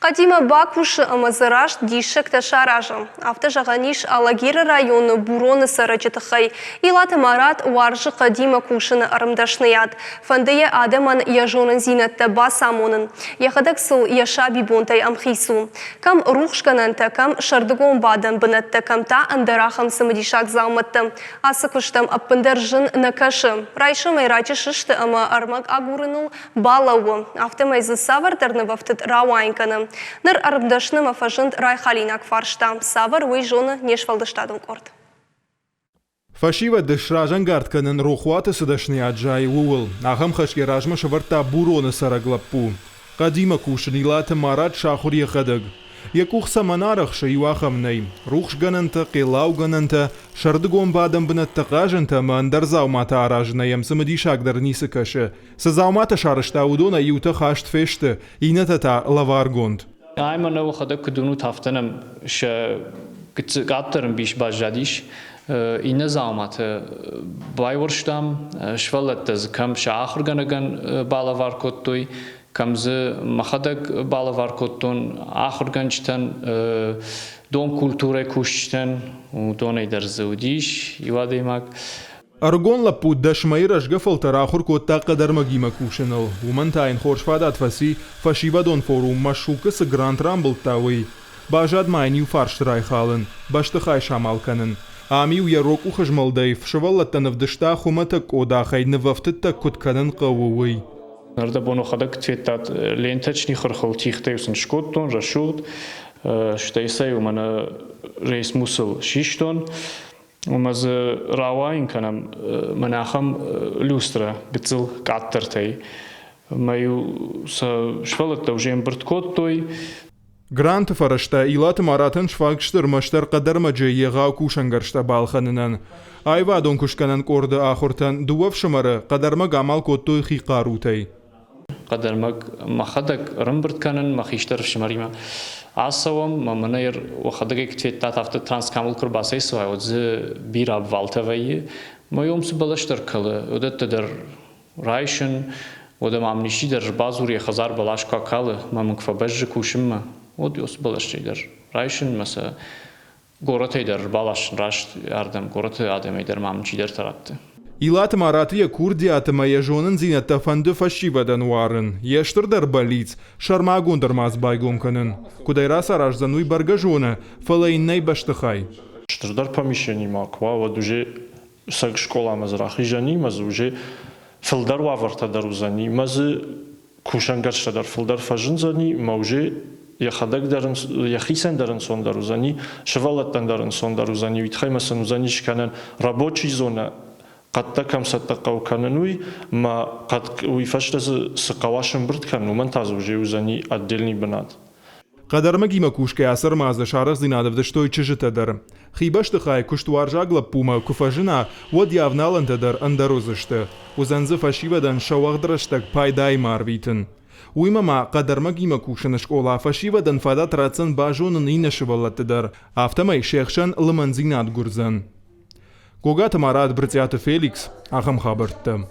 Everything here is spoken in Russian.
Qadima Bakushi Amazarash Dishek Tasharajam. After Jaganish Alagir районы Бурона Сарачитахай. Илат Марат Варжи Qadima Kushin Aramdashnayat. Фандея Адаман Яжонан Зинатта Басамонан. Яхадаксыл Яшаби Бонтай Амхису. Кам Рухшкананта, кам Шардагон Бадан Банатта, кам та Андарахам Самадишак Залматта. Асакуштам Аппандаржин Накашам. Райшам и Рачишишта Ама Армак Агуринул Балау. Автомайзы Савардарна Вафтет Рауайнкана. Нар арбдашны мафажент райхалинак фаршта. Савар уйжоны нешвалдыштадын корт. Фашива дешражан гартканын рухуаты сыдашны аджай уул. Ахам хашгеражма шаварта буроны сараглаппу. Qadima Kushin ilata Marat Shahur Yachadag. Yakuch Samanarach Shayuachamnei. Ruch gananta, Qilau gananta, Shardagon Badam Benatagajanta, Mandarzaumata Arajnayam, Samadishak der Nisekashe. Sazaumata Sharashta Udona Yuta Hasht Feste, Inatata Lavargond. I'm an Okhada Kudunu Taftanam, Gatterim Bish Bajadish, Inazaumat, Baiwarstam, Schwalatas, Kam Shahurganagan, Balavarkotui. Камзы махадак балаваркоттон ахурганчтан дом культуры кушчтан дон эйдерзудиш ивадемак Аргон лапуд дашмаираш гефалтар ахур котта قدر مگیما کوشنل ومن تاین خورشفادات فسی فشیبا دون فورум машукасы Grand Rumble тауи бажад майниу фарштрай халын баштыхай шамалканын амиу ярок ухажмалдайф шваллаттанов дышта хумата кода хайны вафтытта кутканын қаууи Нарда боно хадак цветат ленточни хрхал тихтеюсен шкоттон рашут штейсай умана рейс мусл шиштон умаз равайн канам манахам люстра бицл каттертай маю са швалатта уже имберткоттой Грант фарашта илат маратан швагштыр маштар قدر مجه یغا کوشنگرشتا بالخننن айва дон кушканан корды ахуртан дуав шумары قدر مگامال کوتوی خی قاروتی قدر مخدك رمبرت كانن مخيشتر شماريما عصوم ممنير وخدك كتيت تافت ترانس كامل كرباسي سواء وز بيراب فالتوي ما يوم سبلشتر كله ودت در رايشن ودم عمنيشي در بازوري خزار بلاش كاكاله ما منكفبج كوشم وديوس بلشتي در رايشن مثلا غورتي در بالاش راشت يردم غورتي ادمي در مامنشي در ترات Илат маратия курдиата моя жонын зинатта фанды фашивадан варын. Ештер дар балиц, шармагун дар маз байгонканын. Кудайра саражзануй баргажона, фалайннай баштыхай. Штырдар помещений маква, вот уже сак школа мазрахи жани, маз уже филдар ваварта дарузани, маз кушангаршта дар филдар фажинзани, ма уже яхадак дарен яхисен дарен сон дарузани, швалаттан дарен сон дарузани, витхай масан узани шканан рабочий зона قد تكم ستقو كاننوي ما قد ويفشل سقواشن برد كانوا من تازوجي وزني أدلني بنات قدر مگیما کوش که اثر مازد شارخ زیناد ودشتوی چجت در خیبش تخای کشتوار جاگل پوما کفاجنا ود یافنالن در اندروزشته وزنز فشیو دن شواغ درشتک پایدای مارویتن ویما ما قدر مگیما کوشنش اولا فشیو دن فادات راتسن باجون نینش ولت در افتمای شیخشن لمن زیناد گرزن Когато Марат братята Феликс, ахам хабартам.